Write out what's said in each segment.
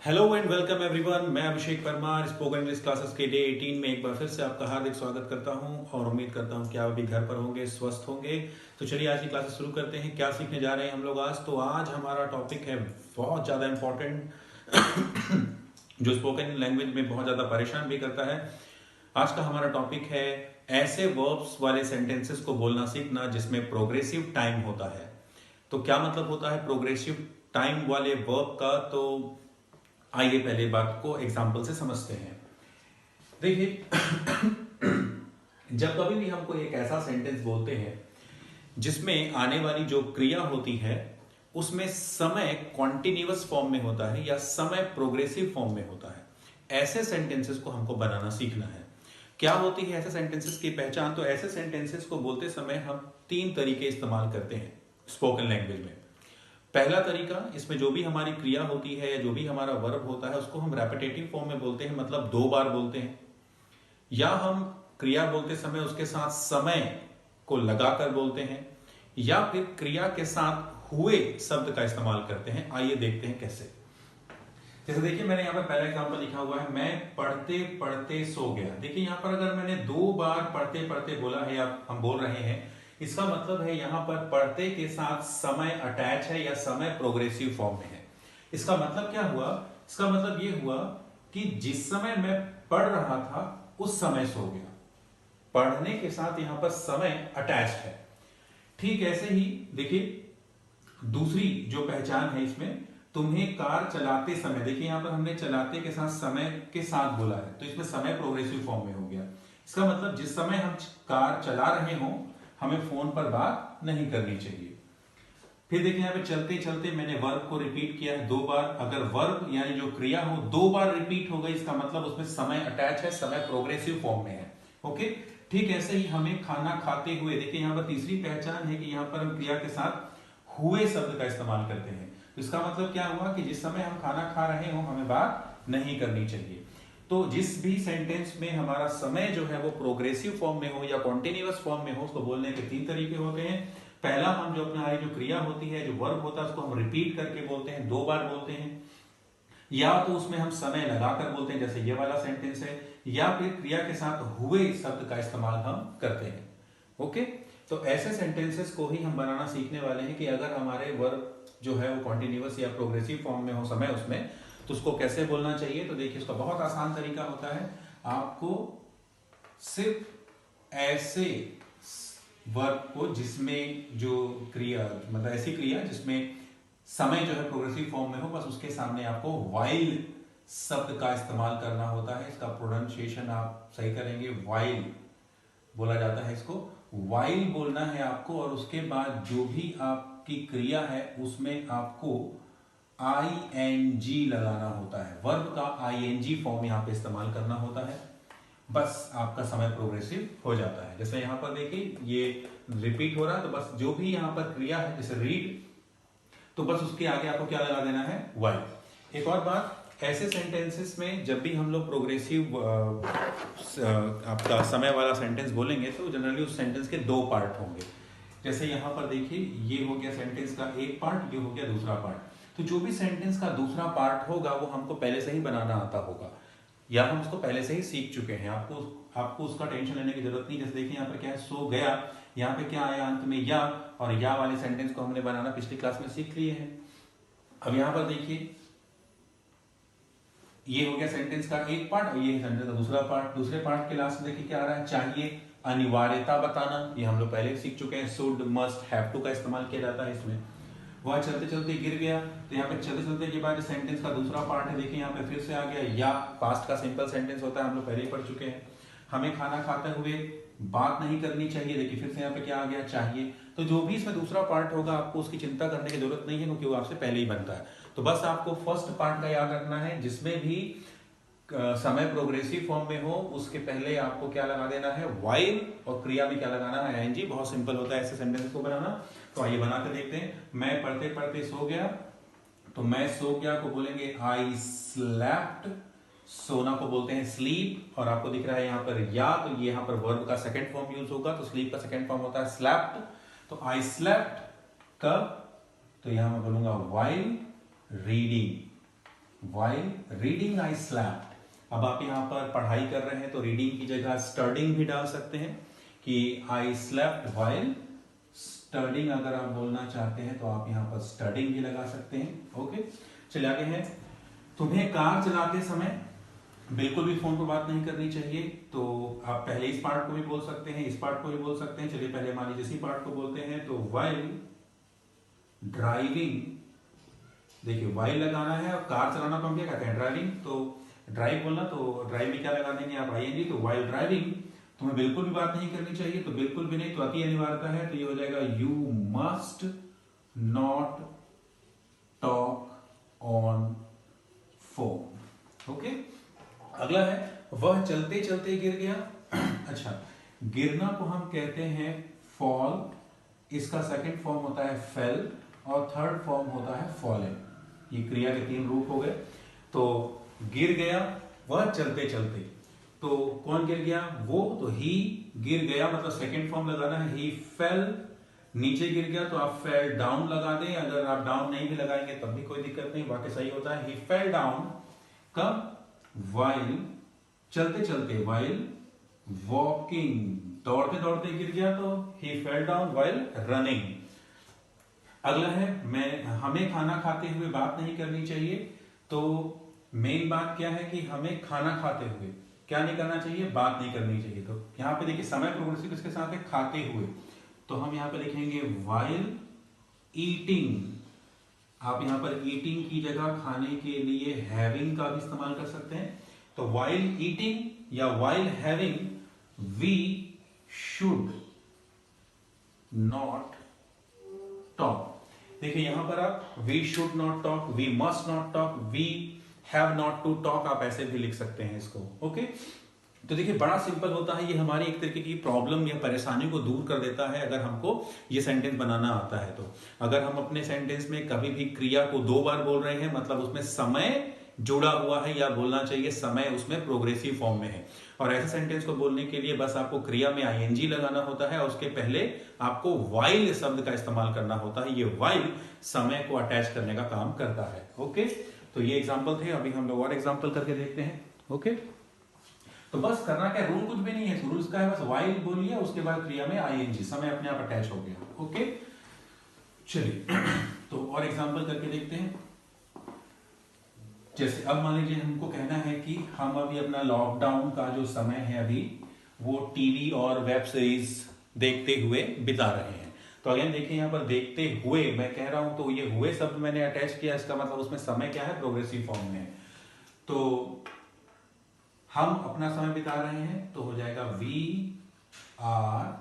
Hello and welcome everyone. मैं अभिषेक Parmar spoken English classes के day 18 में एक बार फिर से आपका हार्दिक स्वागत करता हूं और उम्मीद करता हूं कि आप अभी घर पर होंगे, स्वस्थ होंगे। तो चलिए आज की क्लासेस शुरू करते हैं। क्या सीखने जा रहे हैं हम लोग आज? तो आज हमारा टॉपिक है बहुत ज़्यादा इंपॉर्टेंट जो स्पोकन लैंग्वेज में बहुत ज़्यादा परेशान भी करता है। आज का हमारा टॉपिक है ऐसे वर्ब्स वाले सेंटेंसेस को बोलना सीखना जिसमें प्रोग्रेसिव टाइम होता है। तो क्या मतलब होता है प्रोग्रेसिव टाइम वाले वर्ब का? तो आइए पहले बात को एग्जाम्पल से समझते हैं। देखिए जब कभी भी हम कोई एक ऐसा सेंटेंस बोलते हैं जिसमें आने वाली जो क्रिया होती है उसमें समय कॉन्टिन्यूअस फॉर्म में होता है या समय प्रोग्रेसिव फॉर्म में होता है, ऐसे सेंटेंसेस को हमको बनाना सीखना है। क्या होती है ऐसे सेंटेंसेस की पहचान? तो ऐसे सेंटेंसेस को बोलते समय हम तीन तरीके इस्तेमाल करते हैं स्पोकन लैंग्वेज में। पहला तरीका, इसमें जो भी हमारी क्रिया होती है या जो भी हमारा वर्ब होता है उसको हम रेपिटेटिव फॉर्म में बोलते हैं, मतलब दो बार बोलते हैं। या हम क्रिया बोलते समय उसके साथ समय को लगाकर बोलते हैं, या फिर क्रिया के साथ हुए शब्द का इस्तेमाल करते हैं। आइए देखते हैं कैसे। जैसे देखिए मैंने यहाँ पर पहला एग्जांपल लिखा हुआ है, मैं पढ़ते पढ़ते सो गया। देखिए यहाँ पर अगर मैंने दो बार पढ़ते पढ़ते बोला है या हम बोल रहे हैं, इसका मतलब है यहाँ पर पढ़ते के साथ समय अटैच है या समय प्रोग्रेसिव फॉर्म में है। इसका मतलब क्या हुआ? इसका मतलब ये हुआ कि जिस समय मैं पढ़ रहा था उस समय सो गया। पढ़ने के साथ यहाँ पर समय अटैच है। ठीक ऐसे ही देखिए दूसरी जो पहचान है इसमें, तुम्हें कार चलाते समय, देखिए यहां पर हमने चलाते के साथ समय के साथ बोला है तो इसमें समय प्रोग्रेसिव फॉर्म में हो गया। इसका मतलब जिस समय हम कार चला रहे हो हमें फोन पर बात नहीं करनी चाहिए। फिर देखिए यहाँ पे चलते चलते मैंने वर्ब को रिपीट किया है दो बार। अगर वर्ब यानी जो क्रिया हो दो बार रिपीट हो गई, इसका मतलब उसमें समय अटैच है, समय प्रोग्रेसिव फॉर्म में है। ओके, ठीक ऐसे ही हमें खाना खाते हुए, देखिए यहाँ पर तीसरी पहचान है कि यहाँ पर हम क्रिया के साथ हुए शब्द का इस्तेमाल करते हैं। तो इसका मतलब क्या हुआ कि जिस समय हम खाना खा रहे हो हमें बात नहीं करनी चाहिए। तो जिस भी सेंटेंस में हमारा समय जो है वो प्रोग्रेसिव फॉर्म में हो या कॉन्टिन्यूअस फॉर्म में हो, उसको बोलने के तीन तरीके होते हैं। पहला, हम जो हमारी जो क्रिया होती है, जो वर्ब होता है, उसको हम रिपीट करके बोलते हैं, दो बार बोलते हैं। या तो उसमें हम समय लगाकर बोलते हैं जैसे ये वाला सेंटेंस है, या फिर क्रिया के साथ हुए शब्द का इस्तेमाल हम करते हैं। ओके, तो ऐसे सेंटेंसेस को ही हम बनाना सीखने वाले हैं कि अगर हमारे वर्ब जो है वो कॉन्टिन्यूअस या प्रोग्रेसिव फॉर्म में हो समय उसमें, तो उसको कैसे बोलना चाहिए। तो देखिए उसका बहुत आसान तरीका होता है। आपको सिर्फ ऐसे वर्ब को जिसमें जो क्रिया, मतलब ऐसी क्रिया जिसमें समय जो है प्रोग्रेसिव फॉर्म में हो, बस उसके सामने आपको वाइल शब्द का इस्तेमाल करना होता है। इसका प्रोनाउंसिएशन आप सही करेंगे, वाइल बोला जाता है इसको। वाइल बोलना है आपको, और उसके बाद जो भी आपकी क्रिया है उसमें आपको ing लगाना होता है। वर्ब का ing फॉर्म यहाँ पे इस्तेमाल करना होता है, बस आपका समय प्रोग्रेसिव हो जाता है। जैसे यहाँ पर देखिए ये रिपीट हो रहा है, तो बस जो भी यहाँ पर क्रिया है जैसे रीड, तो बस उसके आगे आपको क्या लगा देना है? वाइल। एक और बात, ऐसे सेंटेंसेस में जब भी हम लोग प्रोग्रेसिव आपका समय वाला सेंटेंस बोलेंगे तो जनरली उस सेंटेंस के दो पार्ट होंगे। जैसे यहाँ पर देखिए ये हो गया सेंटेंस का एक पार्ट, ये हो गया दूसरा पार्ट। तो जो भी सेंटेंस का दूसरा पार्ट होगा वो हमको पहले से ही बनाना आता होगा, या हम उसको पहले से ही सीख चुके हैं। आपको उसका टेंशन लेने की जरूरत नहीं। जैसे देखिए यहाँ पर क्या है, सो गया, यहाँ पे क्या आया अंत में या, और या वाले सेंटेंस को हमने बनाना पिछली क्लास में सीख लिए हैं। अब यहाँ पर देखिए ये हो गया सेंटेंस का एक पार्ट और ये सेंटेंस का दूसरा पार्ट। दूसरे पार्ट के लास्ट में देखिए क्या आ रहा है, चाहिए, अनिवार्यता बताना, ये हम लोग पहले सीख चुके हैं। शुड, मस्ट, हैव टू का इस्तेमाल किया जाता है इसमें। वह चलते चलते गिर गया, तो यहाँ पे चलते चलते के बाद सेंटेंस का दूसरा पार्ट है, देखिए यहाँ पे फिर से आ गया या, पास्ट का सिंपल सेंटेंस होता है, हम लोग पहले ही पढ़ चुके हैं। हमें खाना खाते हुए बात नहीं करनी चाहिए, देखिए फिर से यहाँ पे क्या आ गया, चाहिए। तो जो भी इसमें दूसरा पार्ट होगा आपको उसकी चिंता करने की जरूरत नहीं है, क्योंकि वो आपसे पहले ही बनता है। तो बस आपको फर्स्ट पार्ट का याद रखना है, जिसमें भी समय प्रोग्रेसिव फॉर्म में हो उसके पहले आपको क्या लगा देना है, वाइल, और क्रिया भी क्या लगाना है, आईएनजी। बहुत सिंपल होता है ऐसे सेंटेंस को बनाना। तो आइए बना के देखते हैं। मैं पढ़ते पढ़ते सो गया, तो मैं सो गया को बोलेंगे आई स्लैप्ट, सोना को बोलते हैं स्लीप, और आपको दिख रहा है यहाँ पर या, तो ये यहाँ पर वर्ब का सेकंड फॉर्म यूज होगा, तो स्लीप का सेकंड फॉर्म होता है स्लैप्ट। तो आई स्लैप्ट कब, तो यहां मैं बोलूंगा while reading, while reading I slept। अब आप यहाँ पर पढ़ाई कर रहे हैं तो रीडिंग की जगह स्टडिंग भी डाल सकते हैं कि I slept while स्टडिंग। अगर आप बोलना चाहते हैं तो आप यहाँ पर स्टडिंग भी लगा सकते हैं। ओके, चलिए आगे हैं। तुम्हें कार चलाते समय बिल्कुल भी फोन पर बात नहीं करनी चाहिए। तो आप पहले इस पार्ट को भी बोल सकते हैं, इस पार्ट को भी बोल सकते हैं। चलिए पहले मान लीजिए इसी पार्ट को बोलते हैं। तो while ड्राइविंग, देखिए while लगाना है और कार चलाना तो हम क्या कहते हैं, ड्राइविंग। तो ड्राइव बोलना तो ड्राइव में क्या लगा देंगे आप, आईएनजी। तो while ड्राइविंग तुम्हें बिल्कुल भी बात नहीं करनी चाहिए। तो बिल्कुल भी नहीं तो अति अनिवार्यता है, तो ये हो जाएगा you must not talk on phone. Okay, अगला है वह चलते चलते गिर गया। अच्छा, गिरना को हम कहते हैं फॉल। इसका सेकंड फॉर्म होता है फेल और थर्ड फॉर्म होता है फॉलन। ये क्रिया के 3 रूप हो गए। तो गिर गया, वह चलते चलते। तो कौन गिर गया, वो। तो ही गिर गया मतलब सेकंड फॉर्म लगाना है, ही फेल। नीचे गिर गया तो आप फेल डाउन लगा दें। अगर आप डाउन नहीं भी लगाएंगे तब भी कोई दिक्कत नहीं, वाक्य सही होता है। ही फेल डाउन कब, while चलते चलते, while walking दौड़ते दौड़ते गिर गया तो he fell down while running। अगला है हमें खाना खाते हुए बात नहीं करनी चाहिए। तो मेन बात क्या है कि हमें खाना खाते हुए क्या नहीं करना चाहिए, बात नहीं करनी चाहिए। तो यहाँ पे देखिए समय प्रोग्रेसिव किसके साथ है, खाते हुए। तो हम यहाँ पे लिखेंगे while eating। आप यहाँ पर ईटिंग की जगह खाने के लिए हैविंग का भी इस्तेमाल कर सकते हैं। तो while eating या while having we should not talk। देखिए यहां पर आप we should not talk, we must not talk, we have not to talk आप ऐसे भी लिख सकते हैं इसको। ओके, तो देखिए बड़ा सिंपल होता है। ये हमारी एक तरीके की प्रॉब्लम या परेशानी को दूर कर देता है अगर हमको ये सेंटेंस बनाना आता है। तो अगर हम अपने सेंटेंस में कभी भी क्रिया को 2 बार बोल रहे हैं मतलब उसमें समय जुड़ा हुआ है, या बोलना चाहिए समय उसमें प्रोग्रेसिव फॉर्म में है। और ऐसे सेंटेंस को बोलने के लिए बस आपको क्रिया में आईएनजी लगाना होता है और उसके पहले आपको while शब्द का इस्तेमाल करना होता है। ये while समय को अटैच करने का काम करता है। ओके, तो ये एग्जाम्पल थे। अभी हम लोग और एग्जाम्पल करके देखते हैं। ओके, तो बस करना क्या, रूल कुछ भी नहीं है। रूल्स का है बस while बोलिए, उसके बाद क्रिया में आईएनजी, समय अपने आप अटैच हो गया। ओके, चलिए तो और एग्जाम्पल करके देखते हैं। जैसे अब मान लीजिए हमको कहना है कि हम अभी अपना लॉकडाउन का जो समय है अभी वो टीवी और वेब सीरीज देखते हुए बिता रहे हैं। तो अगेन देखिए यहाँ पर देखते हुए मैं कह रहा हूं, तो ये हुए शब्द मैंने अटैच किया, इसका मतलब उसमें समय क्या है, प्रोग्रेसिव फॉर्म में। तो हम अपना समय बिता रहे हैं तो हो जाएगा we are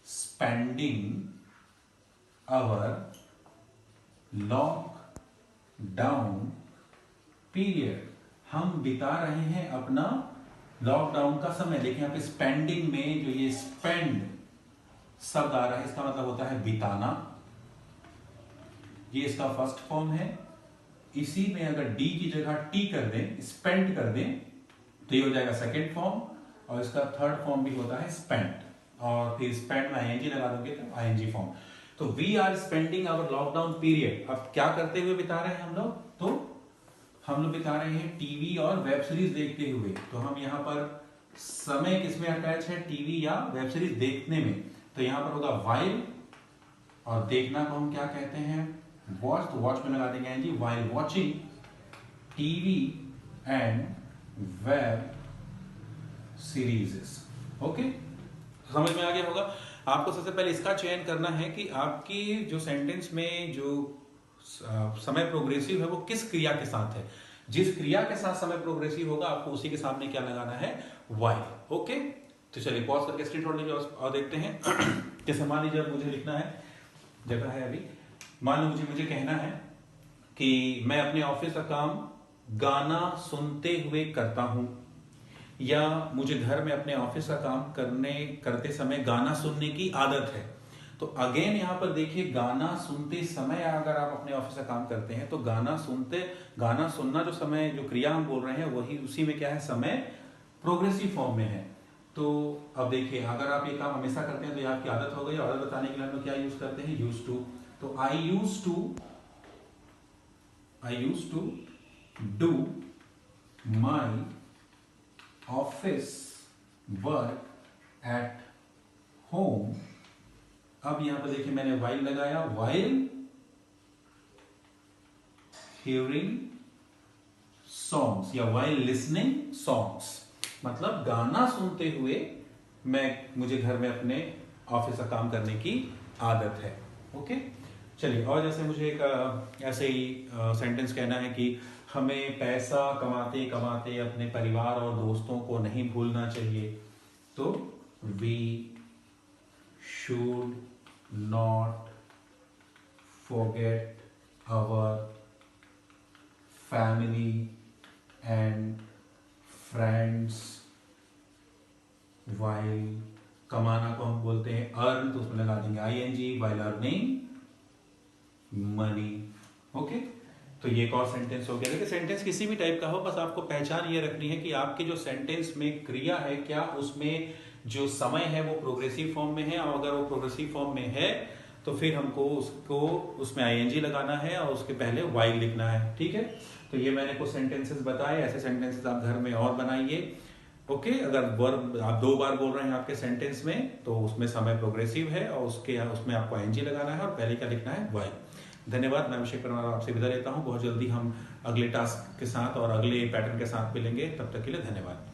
spending our lockdown period. हम बिता रहे हैं अपना लॉकडाउन का समय। देखिए यहाँ पे स्पेंडिंग में जो ये स्पेंड शब्द आ रहा है इसका मतलब होता है बिताना। ये इसका फर्स्ट फॉर्म है। इसी में अगर डी की जगह टी कर दें, स्पेंड कर दें, तो ये हो जाएगा सेकेंड फॉर्म। और इसका थर्ड फॉर्म भी होता है स्पेंड। और फिर स्पेंड में आईएनजी लगा दोगे तो आईएनजी फॉर्म। तो we are spending our lockdown period. अब क्या करते हुए बिता रहे हैं हम लोग, तो हम लोग बिता रहे हैं टीवी और वेब सीरीज देखते हुए। तो हम यहाँ पर समय किसमें अटैच है, टीवी या वेब सीरीज देखने में। तो यहाँ पर होगा while, और देखना को हम क्या कहते हैं, वॉच। तो वॉच में लगा देंगे जी while watching TV and web series. Okay, समझ में आ गया होगा। आपको सबसे पहले इसका चयन करना है कि आपकी जो सेंटेंस में जो समय प्रोग्रेसिव है वो किस क्रिया के साथ है। जिस क्रिया के साथ समय प्रोग्रेसिव होगा आपको उसी के सामने क्या लगाना है, while। ओके, तो चलिए पॉज करके स्क्रीनशॉट लीजिए और देखते हैं। जैसे मान लीजिए मुझे लिखना है, जगह है अभी, मान लीजिए मुझे कहना है कि मैं अपने ऑफिस का काम गाना सुनते हुए करता हूं, या मुझे घर में अपने ऑफिस का काम करते समय गाना सुनने की आदत है। तो अगेन यहां पर देखिए गाना सुनते समय अगर आप अपने ऑफिस का काम करते हैं तो गाना सुनना जो समय जो क्रिया हम बोल रहे हैं वही उसी में क्या है, समय प्रोग्रेसिव फॉर्म में है। तो अब देखिए अगर आप ये काम हमेशा करते हैं तो ये आपकी आदत हो गई। आदत बताने के लिए हम लोग क्या यूज करते हैं, यूज टू। तो I use to do my office work at home. अब यहां पर देखिए मैंने वाइल लगाया, वाइल हियरिंग सॉन्ग्स या वाइल लिसनिंग सॉन्ग्स, मतलब गाना सुनते हुए मुझे घर में अपने ऑफिस का काम करने की आदत है। ओके, चलिए। और जैसे मुझे एक ऐसे ही सेंटेंस कहना है कि हमें पैसा कमाते कमाते अपने परिवार और दोस्तों को नहीं भूलना चाहिए, तो we should not forget our family and friends while. कमाना को हम बोलते हैं अर्न, तो उसमें लगा देंगे ing, while earning money. Okay, तो ये एक और सेंटेंस हो गया। देखिए सेंटेंस किसी भी टाइप का हो, बस आपको पहचान ये रखनी है कि आपके जो सेंटेंस में क्रिया है, क्या उसमें जो समय है वो प्रोग्रेसिव फॉर्म में है, और अगर वो प्रोग्रेसिव फॉर्म में है तो फिर हमको उसको उसमें ing लगाना है और उसके पहले वाइल लिखना है। ठीक है, तो ये मैंने कुछ सेंटेंसेस बताए, ऐसे सेंटेंसेस आप घर में और बनाइए। ओके, अगर वर्ब आप 2 बार बोल रहे हैं आपके सेंटेंस में, तो उसमें समय प्रोग्रेसिव है और उसमें आपको ing लगाना है और पहले क्या लिखना है, वाइल। धन्यवाद, मैं अभिषेक परमार आपसे विदा लेता हूं। बहुत जल्दी हम अगले टास्क के साथ और अगले पैटर्न के साथ मिलेंगे, तब तक के लिए धन्यवाद।